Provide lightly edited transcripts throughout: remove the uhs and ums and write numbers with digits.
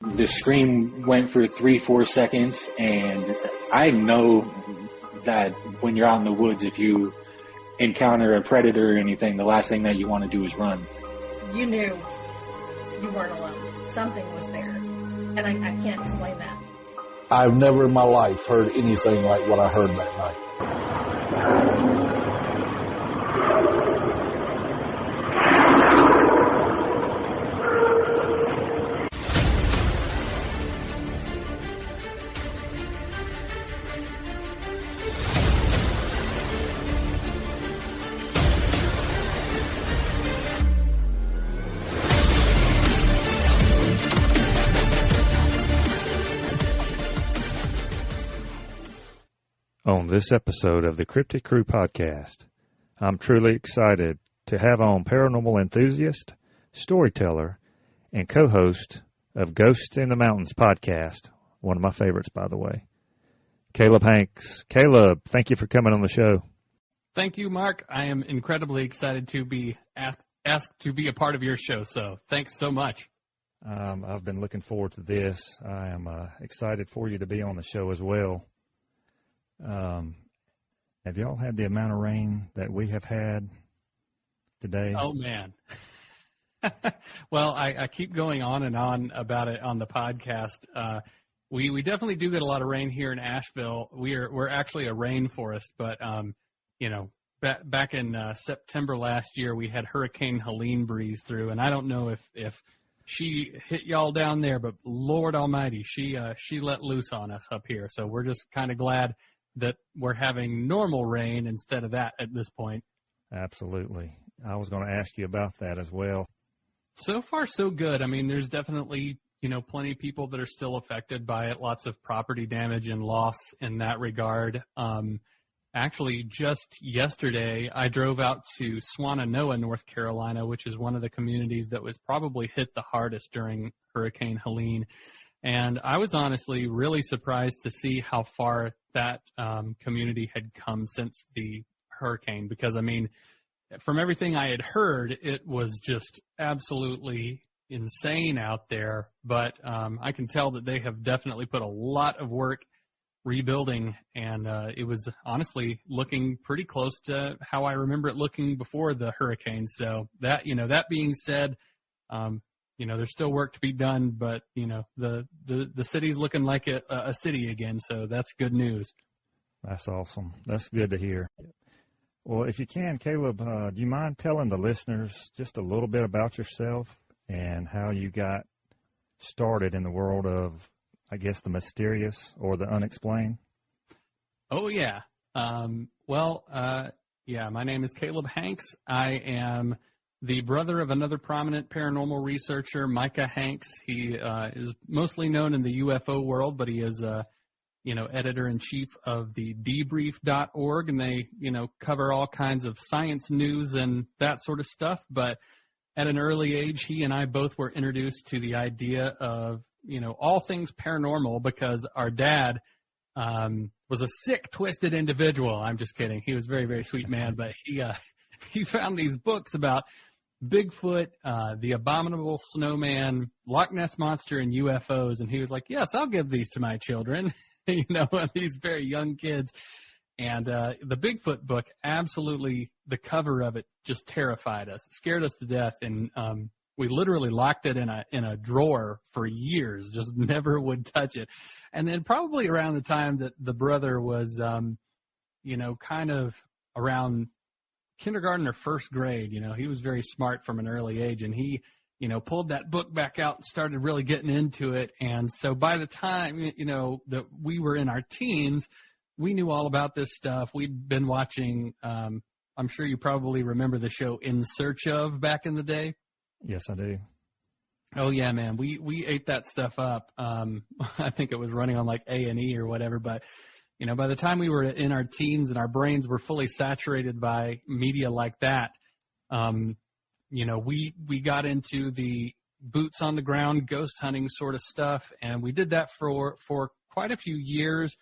The scream went for 3-4 seconds, and I know that when you're out in the woods, if you encounter a predator or anything, the last thing that you want to do is run. You knew you weren't alone. Something was there, and I can't explain that. I've never in my life heard anything like what I heard that night. On this episode of the Cryptid Crew Podcast, I'm truly excited to have on paranormal enthusiast, storyteller, and co-host of Ghosts in the Mountains podcast, one of my favorites, by the way, Caleb Hanks. Caleb, thank you for coming on the show. Thank you, Mark. I am incredibly excited to be asked to be a part of your show, so thanks so much. I've been looking forward to this. I am excited for you to be on the show as well. Have y'all had the amount of rain that we have had today? Oh, man. Well, I keep going on and on about it on the podcast. We definitely do get a lot of rain here in Asheville. We're actually a rainforest, but, back in September last year, we had Hurricane Helene breeze through, and I don't know if she hit y'all down there, but Lord Almighty, she let loose on us up here. So we're just kind of glad that we're having normal rain instead of that at this point. Absolutely. I was going to ask you about that as well. So far, so good. I mean, there's definitely, plenty of people that are still affected by it. Lots of property damage and loss in that regard. Actually, just yesterday, I drove out to Swannanoa, North Carolina, which is one of the communities that was probably hit the hardest during Hurricane Helene. And I was honestly really surprised to see how far that community had come since the hurricane, because, I mean, from everything I had heard, it was just absolutely insane out there. But I can tell that they have definitely put a lot of work rebuilding, and it was honestly looking pretty close to how I remember it looking before the hurricane. So that, that being said, there's still work to be done, but, the city's looking like a city again, so that's good news. That's awesome. That's good to hear. Well, if you can, Caleb, do you mind telling the listeners just a little bit about yourself and how you got started in the world of, I guess, the mysterious or the unexplained? Oh, yeah. My name is Caleb Hanks. I am the brother of another prominent paranormal researcher, Micah Hanks. He is mostly known in the UFO world, but he is, editor-in-chief of the debrief.org, and they, cover all kinds of science news and that sort of stuff. But at an early age, he and I both were introduced to the idea of, all things paranormal, because our dad was a sick, twisted individual. I'm just kidding. He was a very, very sweet man, but he found these books about Bigfoot, the Abominable Snowman, Loch Ness Monster, and UFOs. And he was like, yes, I'll give these to my children, these very young kids. And the Bigfoot book, absolutely, the cover of it just terrified us, scared us to death. And we literally locked it in a drawer for years, just never would touch it. And then probably around the time that the brother was, kind of around kindergarten or first grade, he was very smart from an early age, and he, pulled that book back out and started really getting into it. And so by the time, that we were in our teens, we knew all about this stuff. We'd been watching, I'm sure you probably remember the show In Search Of back in the day. Yes, I do. Oh yeah, man. We ate that stuff up. I think it was running on like A&E or whatever, but by the time we were in our teens and our brains were fully saturated by media like that, we got into the boots on the ground ghost hunting sort of stuff, and we did that for quite a few years.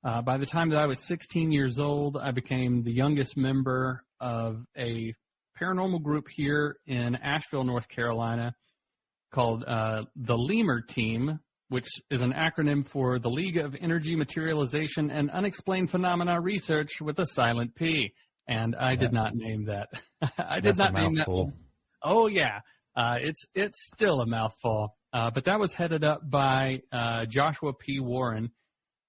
By the time that I was 16 years old, I became the youngest member of a paranormal group here in Asheville, North Carolina. called the Lemur Team, which is an acronym for the League of Energy Materialization and Unexplained Phenomena Research with a silent P. And I did not name that. I did not name that one. Oh, yeah. It's still a mouthful. But that was headed up by Joshua P. Warren.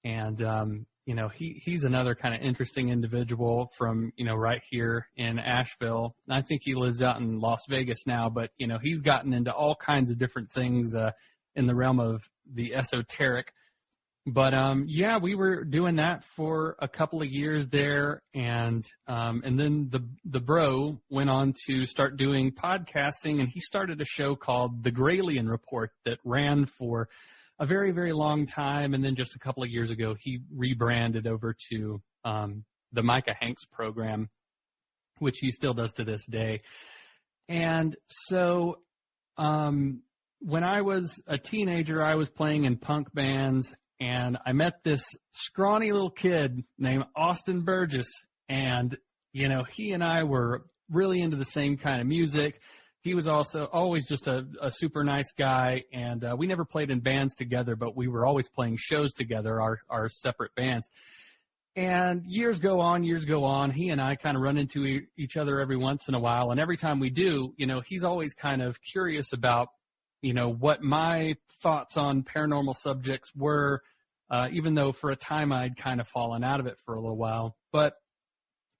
And, he's another kind of interesting individual from, right here in Asheville. I think he lives out in Las Vegas now, but, he's gotten into all kinds of different things in the realm of the esoteric. But, we were doing that for a couple of years there. And then the bro went on to start doing podcasting, and he started a show called The Gralien Report that ran for a very, very long time. And then just a couple of years ago, he rebranded over to the Micah Hanks program, which he still does to this day. And so when I was a teenager, I was playing in punk bands, and I met this scrawny little kid named Austin Burgess. And, he and I were really into the same kind of music. He was also always just a super nice guy, and we never played in bands together, but we were always playing shows together, our separate bands. And years go on, he and I kind of run into each other every once in a while, and every time we do, he's always kind of curious about, what my thoughts on paranormal subjects were, even though for a time I'd kind of fallen out of it for a little while. But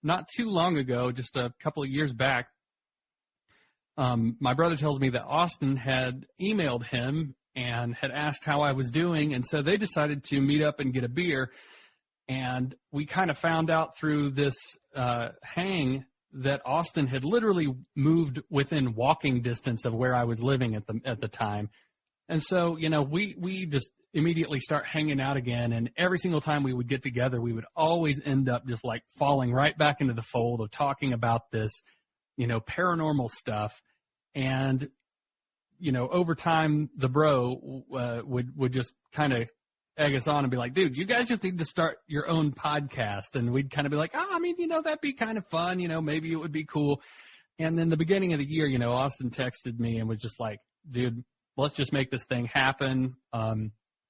not too long ago, just a couple of years back, my brother tells me that Austin had emailed him and had asked how I was doing, and so they decided to meet up and get a beer. And we kind of found out through this hang that Austin had literally moved within walking distance of where I was living at the time. And so, we just immediately start hanging out again, and every single time we would get together, we would always end up just like falling right back into the fold of talking about this, paranormal stuff. And, over time, the bro would just kind of egg us on and be like, dude, you guys just need to start your own podcast. And we'd kind of be like, that'd be kind of fun. Maybe it would be cool. And then the beginning of the year, Austin texted me and was just like, dude, let's just make this thing happen.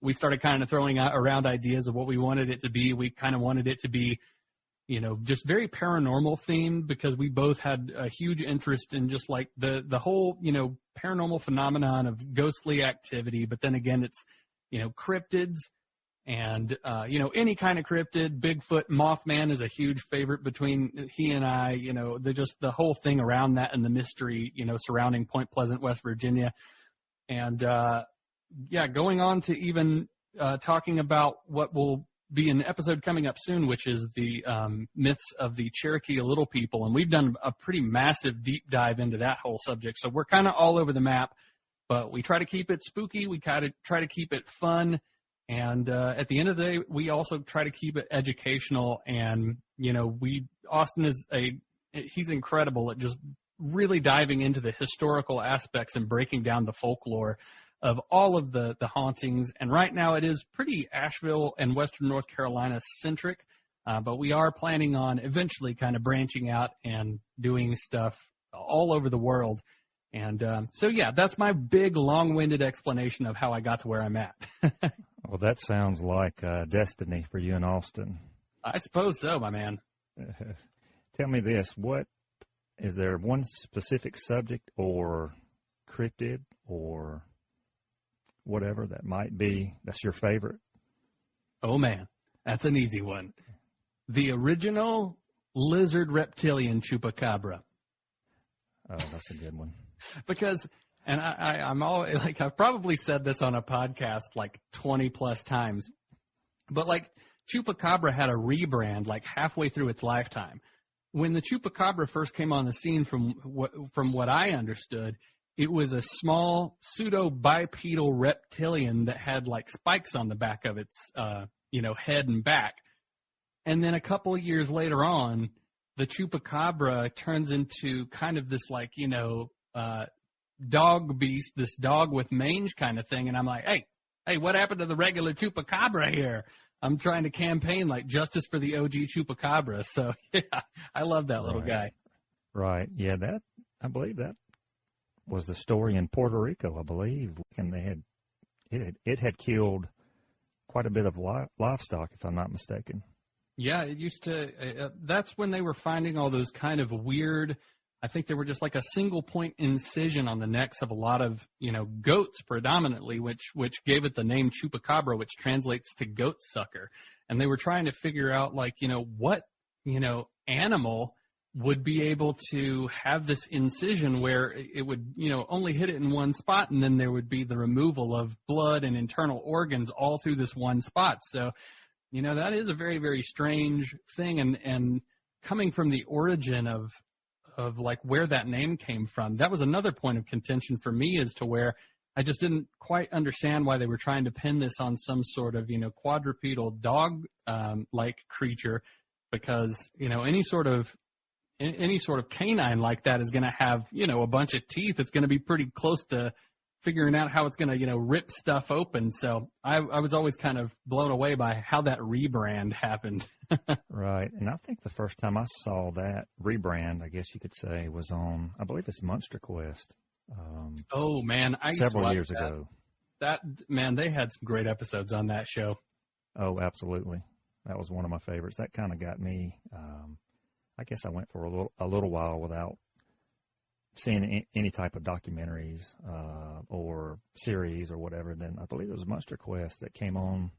We started kind of throwing around ideas of what we wanted it to be. We kind of wanted it to be, just very paranormal themed, because we both had a huge interest in just like the whole, paranormal phenomenon of ghostly activity. But then again, it's, cryptids and, any kind of cryptid. Bigfoot, Mothman is a huge favorite between he and I, the whole thing around that and the mystery, surrounding Point Pleasant, West Virginia. And, going on to even talking about what will be an episode coming up soon, which is the myths of the Cherokee Little People. And we've done a pretty massive deep dive into that whole subject. So we're kind of all over the map, but we try to keep it spooky. We kind of try to keep it fun. And at the end of the day, we also try to keep it educational. And, Austin he's incredible at just really diving into the historical aspects and breaking down the folklore of all of the hauntings. And right now it is pretty Asheville and Western North Carolina centric, but we are planning on eventually kind of branching out and doing stuff all over the world. And that's my big long-winded explanation of how I got to where I'm at. Well, that sounds like destiny for you and Austin. I suppose so, my man. Tell me this, is there one specific subject or cryptid or whatever that's your favorite? Oh man, that's an easy one. The original lizard reptilian Chupacabra. Oh, that's a good one. Because, and I'm always like, I've probably said this on a podcast like 20 plus times, but like Chupacabra had a rebrand like halfway through its lifetime. When the Chupacabra first came on the scene, from what I understood, it was a small pseudo-bipedal reptilian that had like spikes on the back of its, head and back. And then a couple of years later on, the Chupacabra turns into kind of this like, dog beast, this dog with mange kind of thing. And I'm like, hey, what happened to the regular Chupacabra here? I'm trying to campaign like justice for the OG Chupacabra. So yeah, I love that little guy. Right. Yeah, I believe that was the story in Puerto Rico, I believe, and it had killed quite a bit of livestock, if I'm not mistaken. Yeah, it used to. That's when they were finding all those kind of weird. I think they were just like a single point incision on the necks of a lot of, goats predominantly, which gave it the name Chupacabra, which translates to goat sucker. And they were trying to figure out, like, what, animal would be able to have this incision where it would, only hit it in one spot, and then there would be the removal of blood and internal organs all through this one spot. So, that is a very, very strange thing. And coming from the origin of like where that name came from, that was another point of contention for me, as to where I just didn't quite understand why they were trying to pin this on some sort of, quadrupedal dog like creature, because, any sort of canine like that is going to have, a bunch of teeth. It's going to be pretty close to figuring out how it's going to, rip stuff open. So I was always kind of blown away by how that rebrand happened. Right. And I think the first time I saw that rebrand, I guess you could say, was on, I believe it's MonsterQuest. Oh, man. Several years ago. Man, they had some great episodes on that show. Oh, absolutely. That was one of my favorites. That kind of got me, I guess I went for a little while without seeing any type of documentaries or series or whatever. Then I believe it was MonsterQuest that came on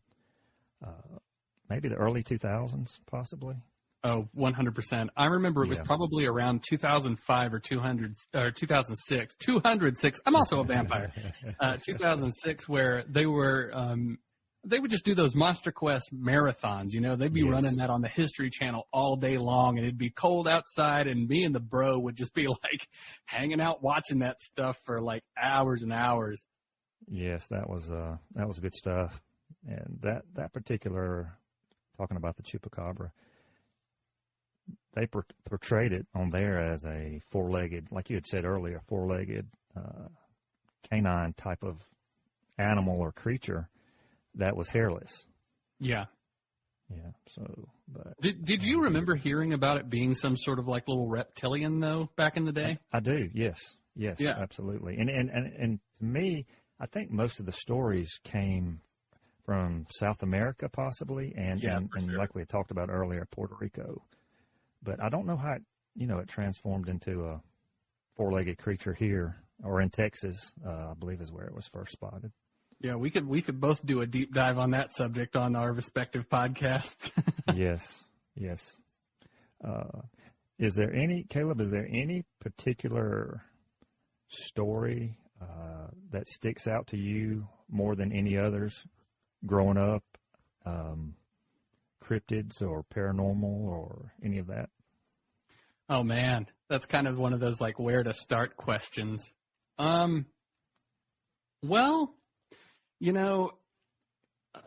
maybe the early 2000s, possibly. Oh, 100%. I remember it was probably around 2005 or 2006. 206. I'm also a vampire. 2006, where they would just do those MonsterQuest marathons. They'd be running that on the History Channel all day long, and it'd be cold outside, and me and the bro would just be like hanging out watching that stuff for like hours and hours. Yes, that was good stuff. And that particular, talking about the Chupacabra, they portrayed it on there as a four-legged, like you had said earlier, four-legged canine type of animal or creature that was hairless. Yeah. Yeah. So, but did you remember hearing about it being some sort of like little reptilian though back in the day? I do. Yes. Yeah. Absolutely. And to me, I think most of the stories came from South America, possibly, and sure. Like we had talked about earlier, Puerto Rico. But I don't know how it transformed into a four-legged creature here or in Texas. I believe is where it was first spotted. Yeah, we could both do a deep dive on that subject on our respective podcasts. Yes. Is there any particular story that sticks out to you more than any others growing up? Cryptids or paranormal or any of that? Oh man, that's kind of one of those like where to start questions. Well,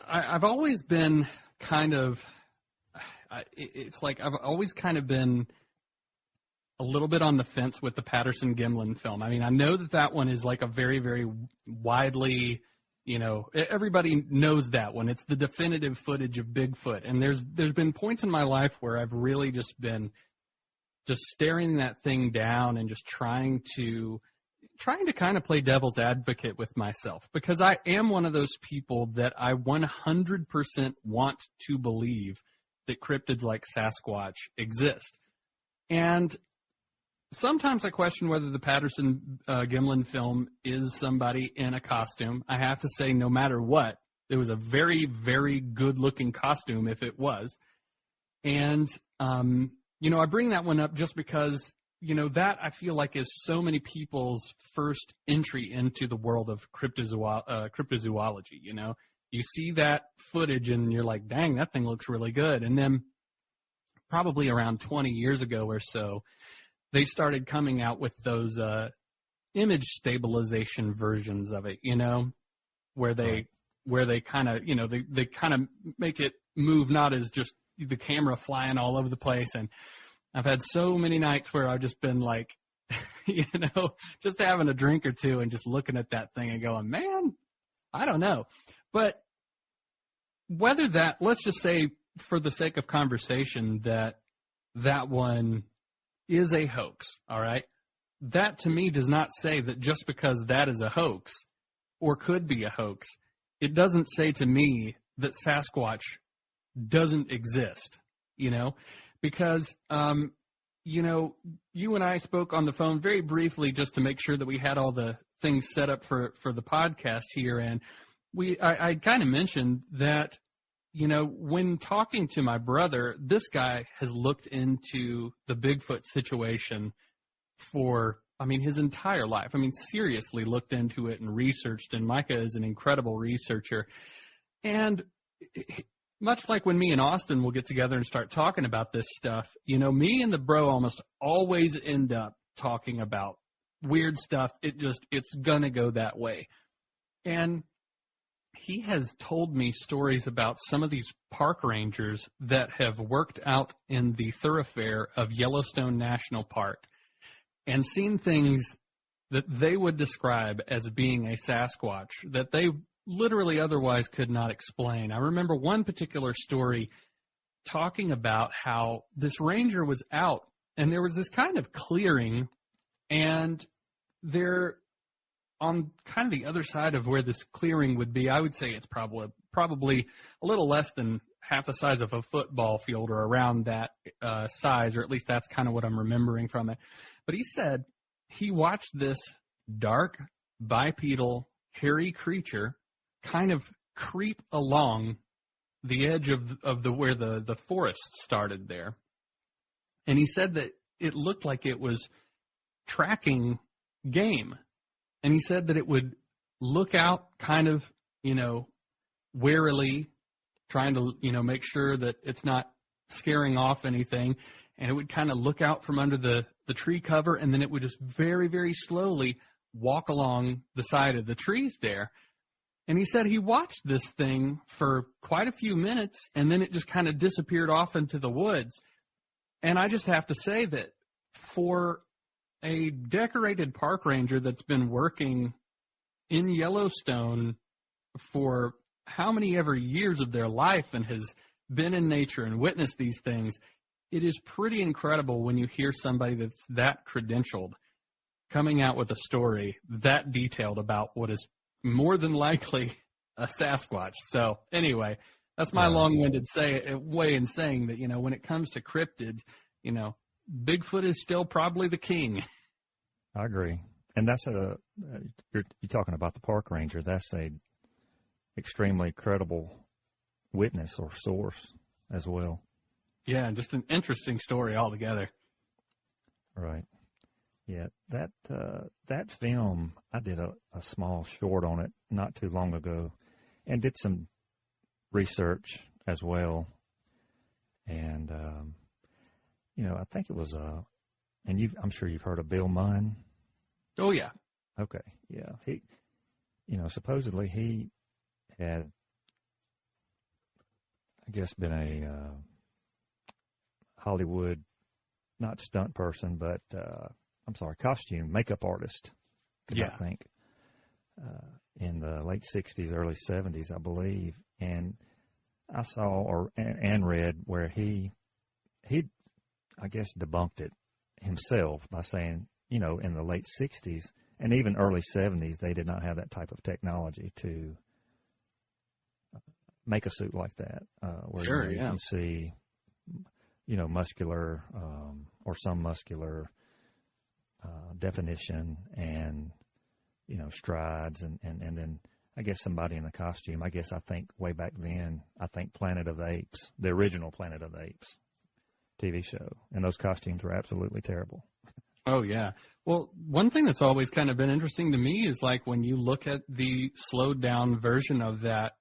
I've always been kind of, it's like I've always kind of been a little bit on the fence with the Patterson-Gimlin film. I mean, I know that one is like a very, very widely, everybody knows that one. It's the definitive footage of Bigfoot. And there's been points in my life where I've really just been just staring that thing down and just trying to kind of play devil's advocate with myself, because I am one of those people that I 100% want to believe that cryptids like Sasquatch exist. And sometimes I question whether the Patterson-Gimlin film is somebody in a costume. I have to say, no matter what, it was a very, very good-looking costume if it was. And, I bring that one up just because that I feel like is so many people's first entry into the world of cryptozoology. You see that footage and you're like, dang, that thing looks really good. And then probably around 20 years ago or so, they started coming out with those image stabilization versions of it, where they kind of, they kind of make it move not as just the camera flying all over the place. And I've had so many nights where I've just been like, just having a drink or two and just looking at that thing and going, man, I don't know. But whether that, let's just say for the sake of conversation that one is a hoax, all right? that to me does not say that just because that is a hoax or could be a hoax, it doesn't say to me that Sasquatch doesn't exist, because, you and I spoke on the phone very briefly just to make sure that we had all the things set up for the podcast here. And I kind of mentioned that, when talking to my brother, this guy has looked into the Bigfoot situation for, his entire life. Seriously looked into it and researched, and Micah is an incredible researcher. And much like when me and Austin will get together and start talking about this stuff, me and the bro almost always end up talking about weird stuff. It's gonna go that way. And he has told me stories about some of these park rangers that have worked out in the thoroughfare of Yellowstone National Park and seen things that they would describe as being a Sasquatch that they literally otherwise could not explain. I remember one particular story talking about how this ranger was out and there was this kind of clearing, and there on kind of the other side of where this clearing would be, I would say it's probably a little less than half the size of a football field or around that size, or at least that's kind of what I'm remembering from it. But he said he watched this dark, bipedal, hairy creature kind of creep along the edge of the where the forest started there. And he said that it looked like it was tracking game. And he said that it would look out kind of, warily, trying to, make sure that it's not scaring off anything. And it would kind of look out from under the tree cover, and then it would just very, very slowly walk along the side of the trees there. And he said he watched this thing for quite a few minutes, and then it just kind of disappeared off into the woods. And I just have to say that for a decorated park ranger that's been working in Yellowstone for how many ever years of their life and has been in nature and witnessed these things, it is pretty incredible when you hear somebody that's that credentialed coming out with a story that detailed about what is more than likely a Sasquatch. So anyway, that's my long-winded way in saying that, when it comes to cryptids, Bigfoot is still probably the king. I agree. And that's you're talking about the park ranger. That's a extremely credible witness or source as well. Yeah, just an interesting story altogether. Right. Yeah, that film, I did a small short on it not too long ago and did some research as well. And, I think it was, I'm sure you've heard of Bill Munn. Oh, yeah. Okay, yeah. He, supposedly he had, I guess, been a Hollywood, not stunt person, but, costume, makeup artist, yeah. I think, in the late 60s, early 70s, I believe. And I saw and read where he, I guess, debunked it himself by saying, in the late 60s and even early 70s, they did not have that type of technology to make a suit like that, where you can see, muscular or some muscular definition and, strides and then I guess somebody in the costume. I think way back then, Planet of the Apes, the original Planet of the Apes TV show, and those costumes were absolutely terrible. Oh, yeah. Well, one thing that's always kind of been interesting to me is like when you look at the slowed down version of that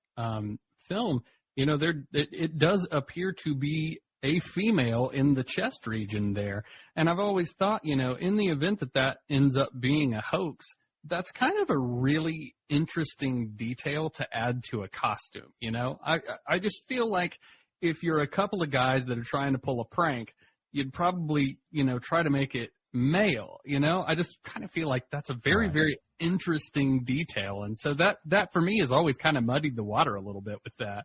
film, it does appear to be a female in the chest region there. And I've always thought, in the event that ends up being a hoax, that's kind of a really interesting detail to add to a costume. I just feel like if you're a couple of guys that are trying to pull a prank, you'd probably, try to make it male. I just kind of feel like that's a very, very interesting detail. And so that for me has always kind of muddied the water a little bit with that.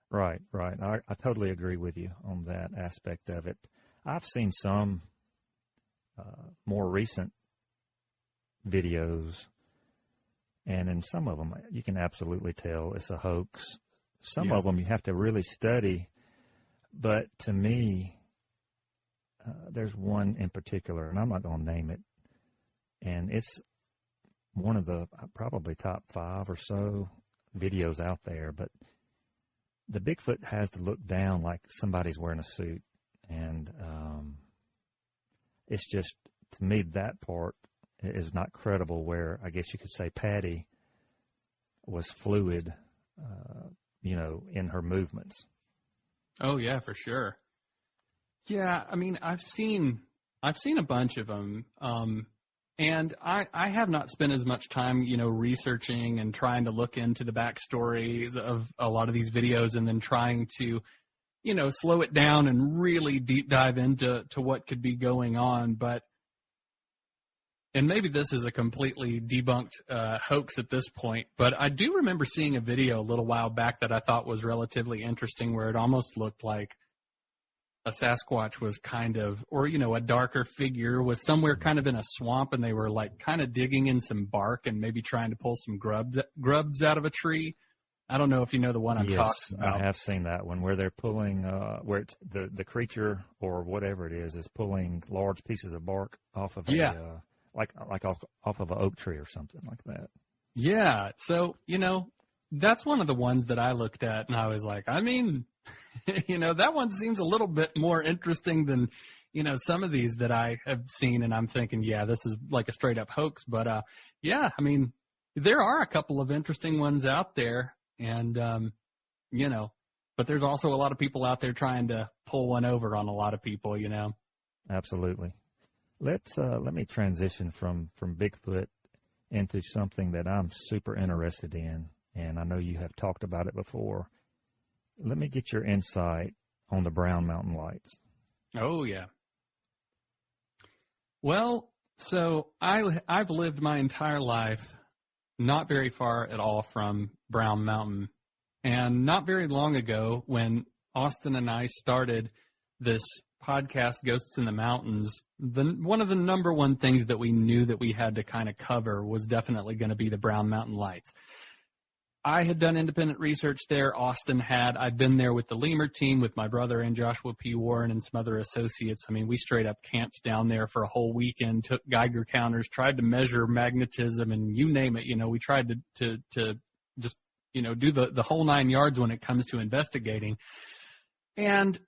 Right. I totally agree with you on that aspect of it. I've seen some more recent videos, and in some of them you can absolutely tell it's a hoax. Some of them you have to really study, but to me, there's one in particular, and I'm not going to name it, and it's one of the probably top 5 or so videos out there, but the Bigfoot has to look down like somebody's wearing a suit, and it's just, to me, that part is not credible, where I guess you could say Patty was fluid, in her movements. Oh yeah, for sure. Yeah, I mean, I've seen a bunch of them, and I have not spent as much time, researching and trying to look into the backstories of a lot of these videos, and then trying to, slow it down and really deep dive into what could be going on. And maybe this is a completely debunked hoax at this point, but I do remember seeing a video a little while back that I thought was relatively interesting, where it almost looked like a Sasquatch was kind of, or, a darker figure was somewhere kind of in a swamp, and they were like kind of digging in some bark and maybe trying to pull some grubs out of a tree. I don't know if you know the one I'm talking about. I have seen that one, where they're pulling, where it's the creature or whatever it is pulling large pieces of bark off of like off of an oak tree or something like that. Yeah. So, that's one of the ones that I looked at, and I was like, I mean, that one seems a little bit more interesting than, some of these that I have seen, and I'm thinking, yeah, this is like a straight up hoax. But, yeah, I mean, there are a couple of interesting ones out there, and, but there's also a lot of people out there trying to pull one over on a lot of people, Absolutely. Let me transition from Bigfoot into something that I'm super interested in, and I know you have talked about it before. Let me get your insight on the Brown Mountain Lights. Oh, yeah. Well, so I've lived my entire life not very far at all from Brown Mountain, and not very long ago when Austin and I started this podcast, Ghosts in the Mountains, one of the number one things that we knew that we had to kind of cover was definitely going to be the Brown Mountain Lights. I had done independent research there. Austin had. I'd been there with the Lemur team with my brother and Joshua P. Warren and some other associates. I mean, we straight up camped down there for a whole weekend, took Geiger counters, tried to measure magnetism, and you name it. We tried to just, do the whole 9 yards when it comes to investigating. And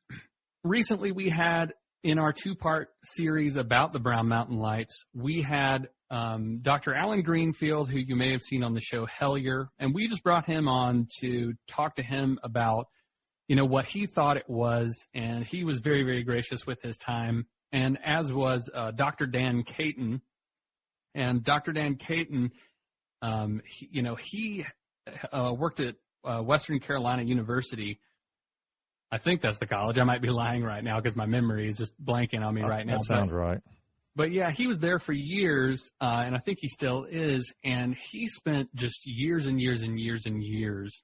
recently we had, in our 2-part series about the Brown Mountain Lights, we had Dr. Alan Greenfield, who you may have seen on the show Hellier, and we just brought him on to talk to him about, what he thought it was, and he was very, very gracious with his time, and as was Dr. Dan Caton. And Dr. Dan Caton, he worked at Western Carolina University. I think that's the college. I might be lying right now because my memory is just blanking on me right now. That sounds right. But yeah, he was there for years, and I think he still is. And he spent just years and years and years and years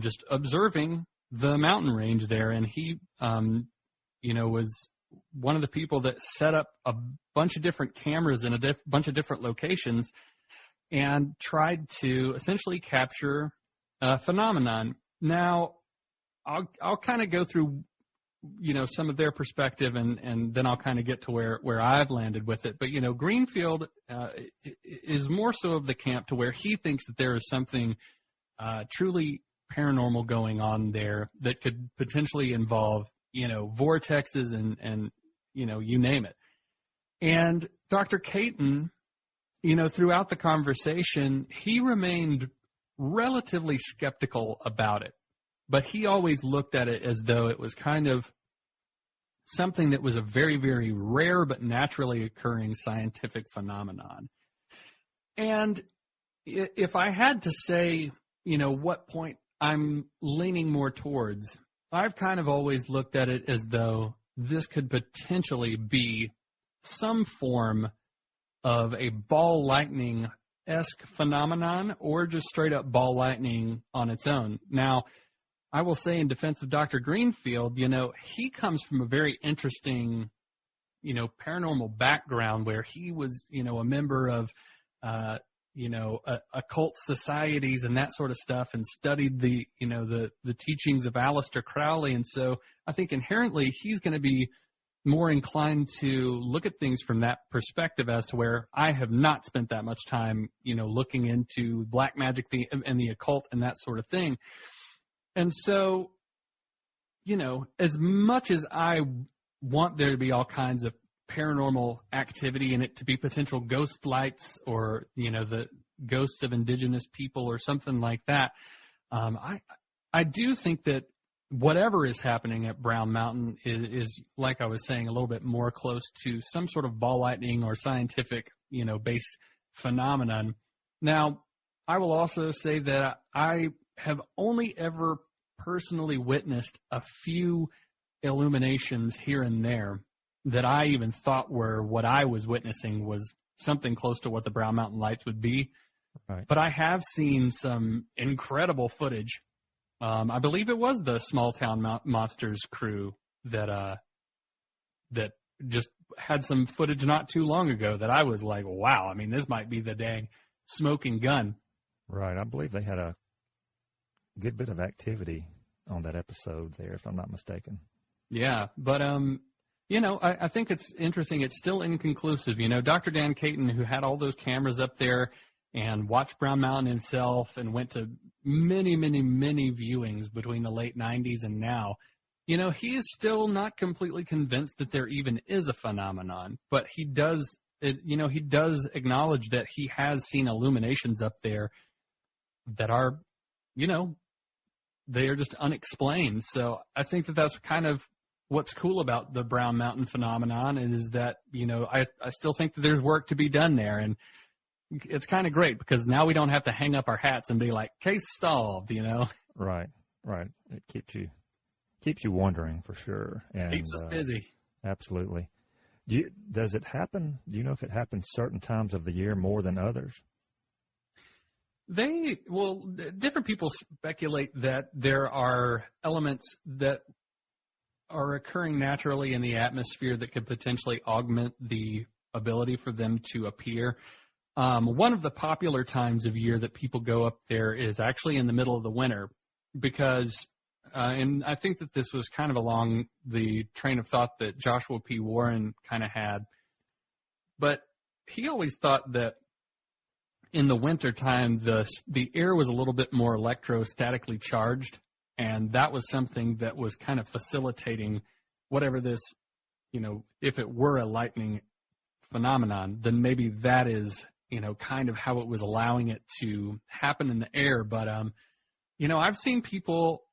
just observing the mountain range there. And he, was one of the people that set up a bunch of different cameras in a bunch of different locations and tried to essentially capture a phenomenon. Now, I'll kind of go through, some of their perspective, and then I'll kind of get to where I've landed with it. But, Greenfield is more so of the camp to where he thinks that there is something truly paranormal going on there that could potentially involve, vortexes and you name it. And Dr. Caton, throughout the conversation, he remained relatively skeptical about it. But he always looked at it as though it was kind of something that was a very, very rare but naturally occurring scientific phenomenon. And if I had to say, what point I'm leaning more towards, I've kind of always looked at it as though this could potentially be some form of a ball lightning-esque phenomenon, or just straight up ball lightning on its own. Now, I will say in defense of Dr. Greenfield, he comes from a very interesting, paranormal background where he was, a member of occult societies and that sort of stuff, and studied the teachings of Aleister Crowley. And so I think inherently he's going to be more inclined to look at things from that perspective, as to where I have not spent that much time, looking into black magic and the occult and that sort of thing. And so, as much as I want there to be all kinds of paranormal activity and it to be potential ghost lights or, the ghosts of indigenous people or something like that, I do think that whatever is happening at Brown Mountain is, like I was saying, a little bit more close to some sort of ball lightning or scientific, based phenomenon. Now, I will also say that I have only ever personally witnessed a few illuminations here and there that I even thought were what I was witnessing was something close to what the Brown Mountain Lights would be. Right. But I have seen some incredible footage. I believe it was the Small Town Monsters crew that just had some footage not too long ago that I was like, wow, I mean, this might be the dang smoking gun. Right. I believe they had a good bit of activity on that episode there, if I'm not mistaken. Yeah, but I think it's interesting. It's still inconclusive. Dr. Dan Caton, who had all those cameras up there and watched Brown Mountain himself and went to many, many, many viewings between the late 90s and now, he is still not completely convinced that there even is a phenomenon, but he does acknowledge that he has seen illuminations up there that are, they are just unexplained. So I think that that's kind of what's cool about the Brown Mountain phenomenon, is that, I still think that there's work to be done there. And it's kind of great because now we don't have to hang up our hats and be like, case solved, Right. It keeps you wondering for sure. And keeps us busy. Absolutely. Does it happen? Do you know if it happens certain times of the year more than others? Different people speculate that there are elements that are occurring naturally in the atmosphere that could potentially augment the ability for them to appear. One of the popular times of year that people go up there is actually in the middle of the winter, because, and I think that this was kind of along the train of thought that Joshua P. Warren kind of had, but he always thought that in the wintertime, the air was a little bit more electrostatically charged, and that was something that was kind of facilitating whatever this, if it were a lightning phenomenon, then maybe that is, kind of how it was allowing it to happen in the air. But, I've seen people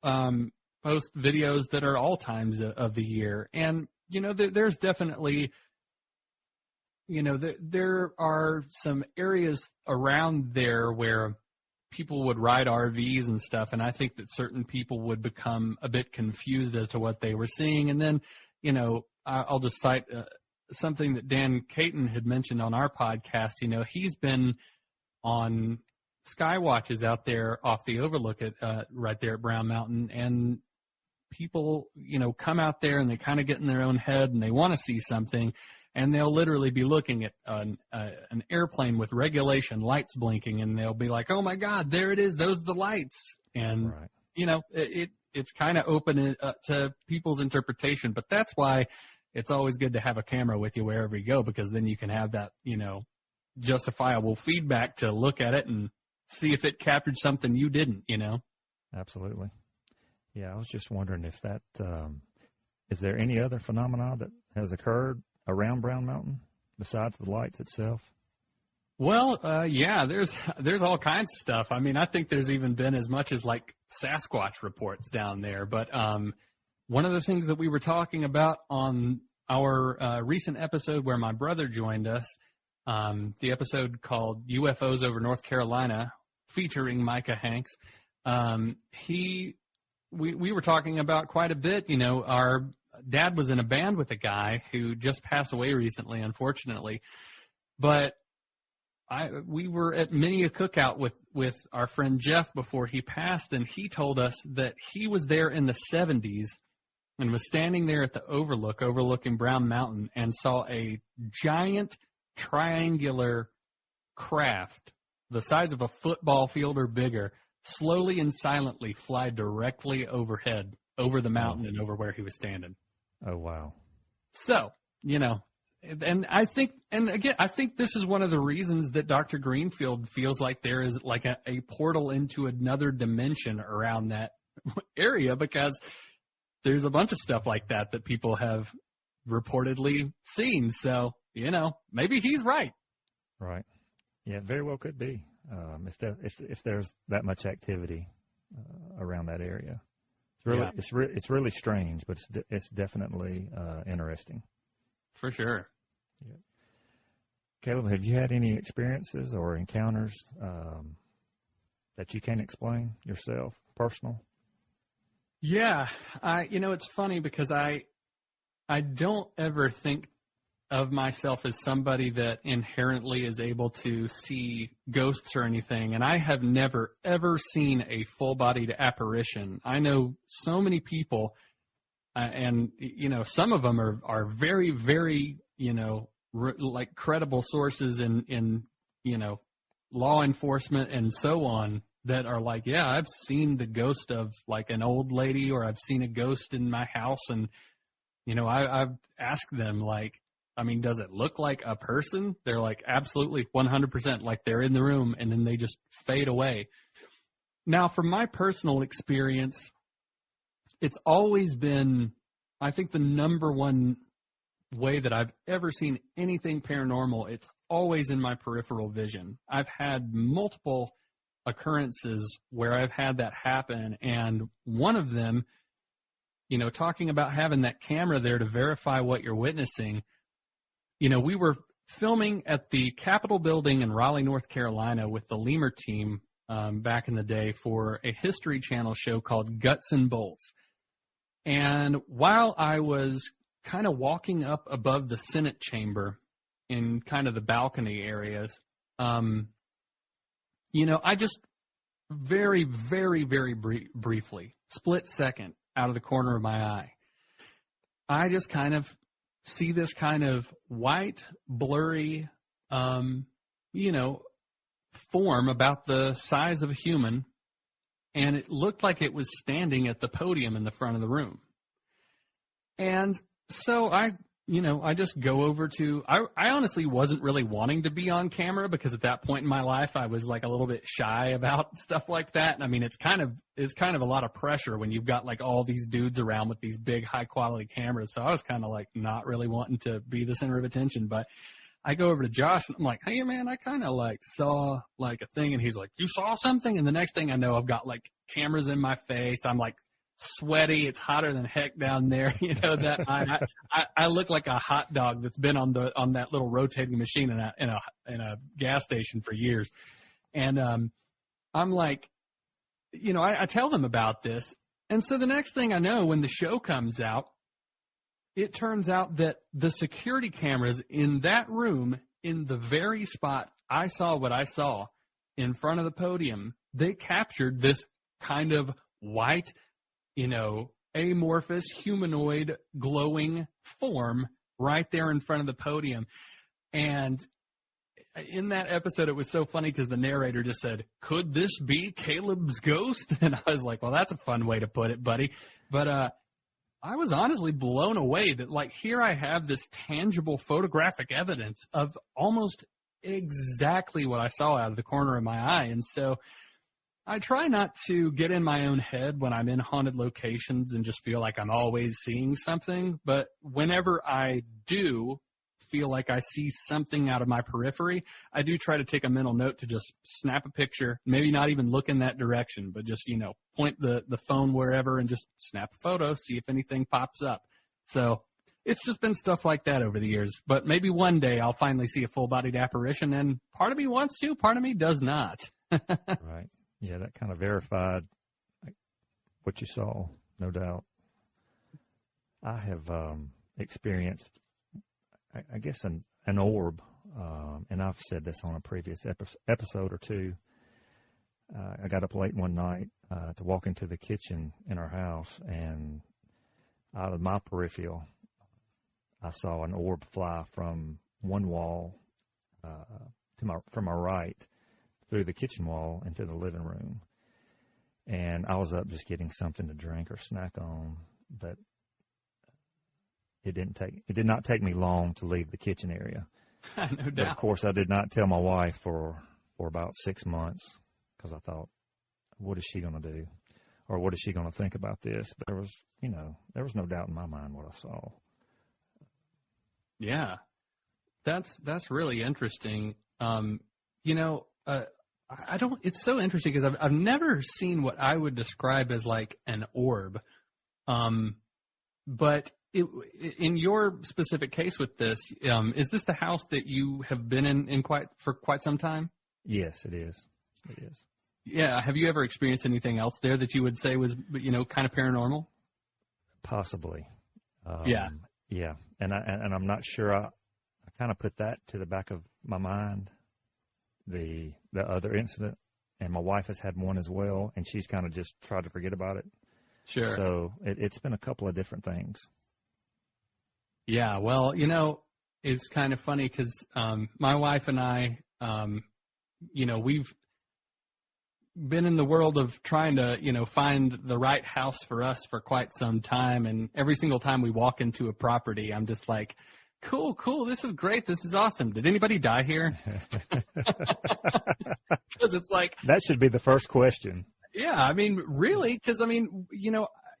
post videos that are all times of the year, and, there's definitely, there are some areas around there where people would ride RVs and stuff, and I think that certain people would become a bit confused as to what they were seeing. And then, I'll just cite something that Dan Caton had mentioned on our podcast. He's been on sky watches out there off the overlook at right there at Brown Mountain, and people, come out there and they kind of get in their own head and they want to see something, and they'll literally be looking at an airplane with regulation lights blinking, and they'll be like, "Oh my God, there it is! Those are the lights!" And right. It's kind of open to people's interpretation, but that's why it's always good to have a camera with you wherever you go, because then you can have that, justifiable feedback to look at it and see if it captured something you didn't, Absolutely. Yeah, I was just wondering if that, is there any other phenomena that has occurred around Brown Mountain besides the lights itself? Well, yeah, there's all kinds of stuff. I mean, I think there's even been as much as like Sasquatch reports down there. But one of the things that we were talking about on our recent episode where my brother joined us, the episode called UFOs over North Carolina, featuring Micah Hanks, we were talking about quite a bit. Our dad was in a band with a guy who just passed away recently, unfortunately. But we were at many a cookout with our friend Jeff before he passed, and he told us that he was there in the 70s and was standing there at the overlooking Brown Mountain, and saw a giant triangular craft the size of a football field or bigger slowly and silently fly directly overhead, over the mountain and over where he was standing. Oh, wow. So, and I think this is one of the reasons that Dr. Greenfield feels like there is like a portal into another dimension around that area, because there's a bunch of stuff like that people have reportedly seen. So, maybe he's right. Right. Yeah, it very well could be. If there's that much activity around that area, it's really strange, but it's definitely interesting. For sure. Yeah. Caleb, have you had any experiences or encounters that you can't explain yourself, personal? Yeah, it's funny because I don't ever think of myself as somebody that inherently is able to see ghosts or anything, and I have never, ever seen a full-bodied apparition. I know so many people, and, some of them are very, very, like credible sources in law enforcement and so on, that are like, yeah, I've seen the ghost of like an old lady, or I've seen a ghost in my house. And, I've asked them, like, I mean, does it look like a person? They're like, absolutely, 100%, like they're in the room, and then they just fade away. Now, from my personal experience, it's always been, I think, the number one way that I've ever seen anything paranormal. It's always in my peripheral vision. I've had multiple occurrences where I've had that happen, and one of them, talking about having that camera there to verify what you're witnessing. We were filming at the Capitol building in Raleigh, North Carolina with the Lemur team back in the day for a History Channel show called Guts and Bolts. And while I was kind of walking up above the Senate chamber in kind of the balcony areas, I just very, very, very briefly, split second out of the corner of my eye, I just kind of see this kind of white, blurry, form about the size of a human, and it looked like it was standing at the podium in the front of the room. And so I just go over to, I honestly wasn't really wanting to be on camera, because at that point in my life, I was like a little bit shy about stuff like that. And I mean, it's kind of a lot of pressure when you've got like all these dudes around with these big high quality cameras. So I was kind of like not really wanting to be the center of attention, but I go over to Josh and I'm like, hey man, I kind of like saw like a thing. And he's like, you saw something? And the next thing I know, I've got like cameras in my face. I'm like sweaty. It's hotter than heck down there. That I look like a hot dog that's been on that little rotating machine in a gas station for years. And I'm like, I tell them about this. And so the next thing I know, when the show comes out, it turns out that the security cameras in that room, in the very spot I saw what I saw in front of the podium, they captured this kind of white, amorphous, humanoid, glowing form right there in front of the podium. And in that episode, it was so funny because the narrator just said, could this be Caleb's ghost? And I was like, well, that's a fun way to put it, buddy. But I was honestly blown away that, like, here I have this tangible photographic evidence of almost exactly what I saw out of the corner of my eye. And so I try not to get in my own head when I'm in haunted locations and just feel like I'm always seeing something. But whenever I do feel like I see something out of my periphery, I do try to take a mental note to just snap a picture, maybe not even look in that direction, but just, point the phone wherever and just snap a photo, see if anything pops up. So it's just been stuff like that over the years. But maybe one day I'll finally see a full-bodied apparition, and part of me wants to, part of me does not. Right. Yeah, that kind of verified what you saw, no doubt. I have experienced, I guess, an orb, and I've said this on a previous episode or two. I got up late one night to walk into the kitchen in our house, and out of my peripheral, I saw an orb fly from one wall from my right through the kitchen wall into the living room. And I was up just getting something to drink or snack on, but it did not take me long to leave the kitchen area. No doubt. But of course, I did not tell my wife for about 6 months because I thought, what is she going to do? Or what is she going to think about this? But there was no doubt in my mind what I saw. Yeah, that's really interesting. It's so interesting because I've never seen what I would describe as like an orb. But in your specific case with this, is this the house that you have been in for quite some time? Yes, it is. It is. Yeah. Have you ever experienced anything else there that you would say was, kind of paranormal? Possibly. Yeah. Yeah. And I'm not sure. I kind of put that to the back of my mind, the other incident, and my wife has had one as well, and she's kind of just tried to forget about it. Sure. So it's been a couple of different things. Yeah. Well, it's kind of funny because my wife and I, we've been in the world of trying to, find the right house for us for quite some time. And every single time we walk into a property, I'm just like, cool. This is great. This is awesome. Did anybody die here? Because it's like. That should be the first question. Yeah. I mean, really? Because,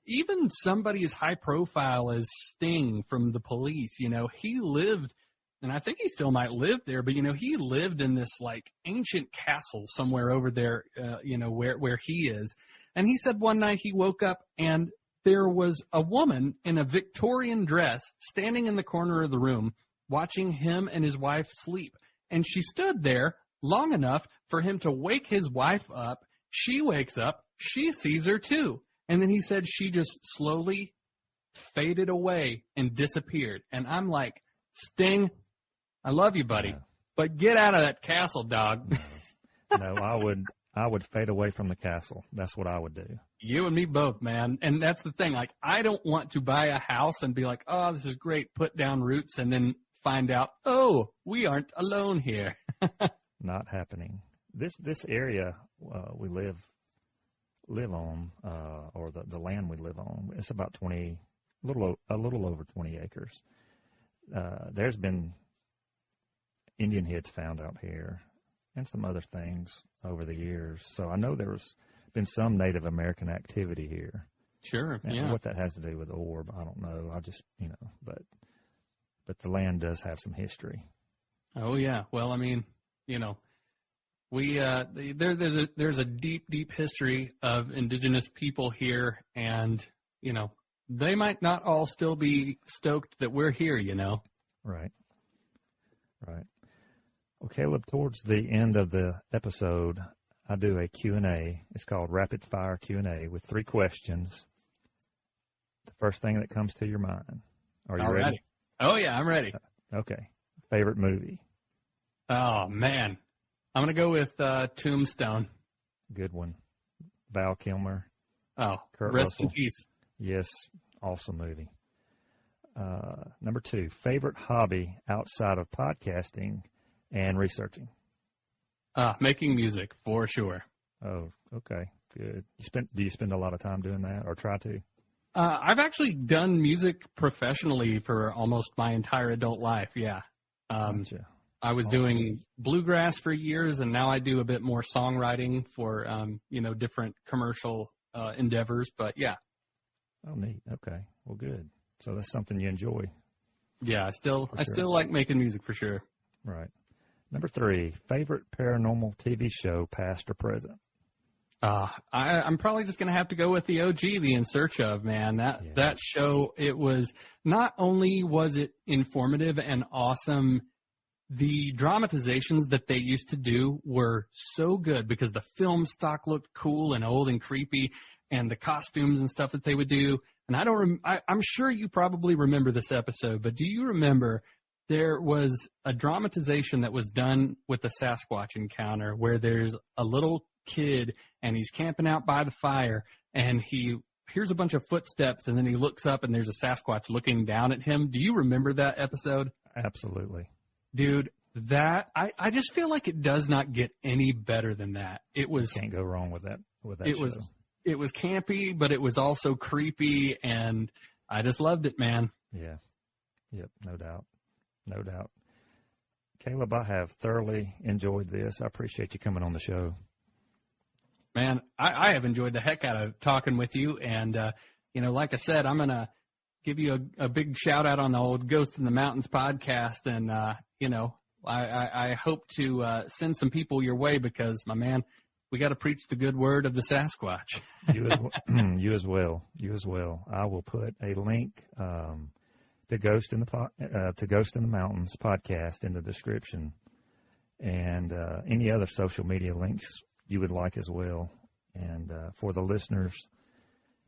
even somebody as high profile as Sting from the Police, he lived, and I think he still might live there, but, he lived in this like ancient castle somewhere over there, where he is. And he said one night he woke up and there was a woman in a Victorian dress standing in the corner of the room watching him and his wife sleep. And she stood there long enough for him to wake his wife up. She wakes up. She sees her too. And then he said she just slowly faded away and disappeared. And I'm like, Sting, I love you, buddy, but get out of that castle, dog. No, I would fade away from the castle. That's what I would do. You and me both, man. And that's the thing. Like, I don't want to buy a house and be like, oh, this is great, put down roots, and then find out, oh, we aren't alone here. Not happening. This area we live on, or the land we live on, it's about a little over 20 acres. There's been Indian heads found out here and some other things over the years. So I know there's been some Native American activity here. Sure. And yeah. what that has to do with Orb, I don't know. I just, but the land does have some history. Oh yeah. Well, I mean, we there's a deep history of indigenous people here, and they might not all still be stoked that we're here. Right. Well, Caleb, towards the end of the episode, I do a Q&A. It's called Rapid Fire Q&A with 3 questions. The first thing that comes to your mind. Are you ready? Oh yeah, I'm ready. Okay. Favorite movie? Oh man. I'm going to go with Tombstone. Good one. Val Kilmer. Oh, Kurt rest Russell. in peace. Yes, awesome movie. Number 2, favorite hobby outside of podcasting and researching? Making music, for sure. Oh, okay, good. Do you spend a lot of time doing that, or try to? I've actually done music professionally for almost my entire adult life, yeah. Gotcha. I was doing bluegrass for years, and now I do a bit more songwriting for, different commercial endeavors. But yeah. Oh, neat. Okay. Well, good. So that's something you enjoy. Yeah, I still like making music for sure. Right. Number 3, favorite paranormal TV show, past or present? I'm probably just going to have to go with the OG, the In Search Of, man. That show, it was, not only was it informative and awesome, the dramatizations that they used to do were so good because the film stock looked cool and old and creepy, and the costumes and stuff that they would do. And I'm sure you probably remember this episode, but do you remember there was a dramatization that was done with the Sasquatch encounter where there's a little kid and he's camping out by the fire and he hears a bunch of footsteps and then he looks up and there's a Sasquatch looking down at him. Do you remember that episode? Absolutely. Dude, That I just feel like it does not get any better than that. It was Can't go wrong with that. It was campy, but it was also creepy, and I just loved it, man. Yeah. Yep. No doubt. No doubt. Caleb, I have thoroughly enjoyed this. I appreciate you coming on the show. Man, I have enjoyed the heck out of talking with you, and like I said, I'm gonna give you a big shout out on the old Ghost in the Mountains podcast, and I hope to send some people your way because, my man, we got to preach the good word of the Sasquatch. You as well. You as well. I will put a link to Ghost in the Mountains podcast in the description, and any other social media links you would like as well, and for the listeners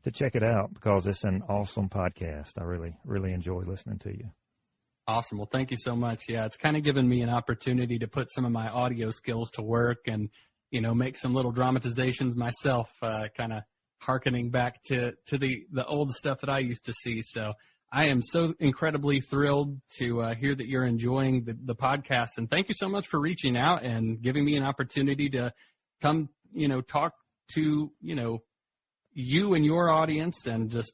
to check it out because it's an awesome podcast. I really, really enjoy listening to you. Awesome. Well, thank you so much. Yeah, it's kind of given me an opportunity to put some of my audio skills to work and, make some little dramatizations myself, kind of hearkening back to the old stuff that I used to see. So I am so incredibly thrilled to hear that you're enjoying the podcast. And thank you so much for reaching out and giving me an opportunity to come, talk to, you and your audience and just,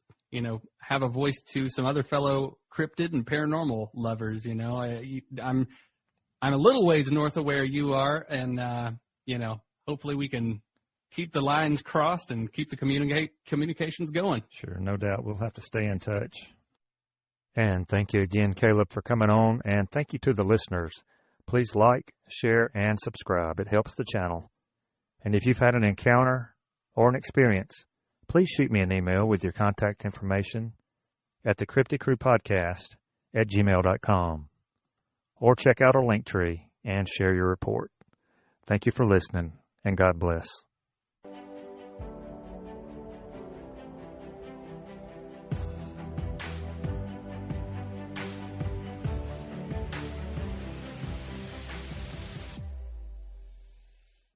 have a voice to some other fellow cryptid and paranormal lovers. I'm a little ways north of where you are, and hopefully we can keep the lines crossed and keep the communications going. Sure, no doubt. We'll have to stay in touch. And thank you again, Caleb, for coming on, and thank you to the listeners. Please like, share, and subscribe. It helps the channel. And if you've had an encounter or an experience, please shoot me an email with your contact information at the Cryptid Crew Podcast at gmail.com, or check out our link tree and share your report. Thank you for listening, and God bless.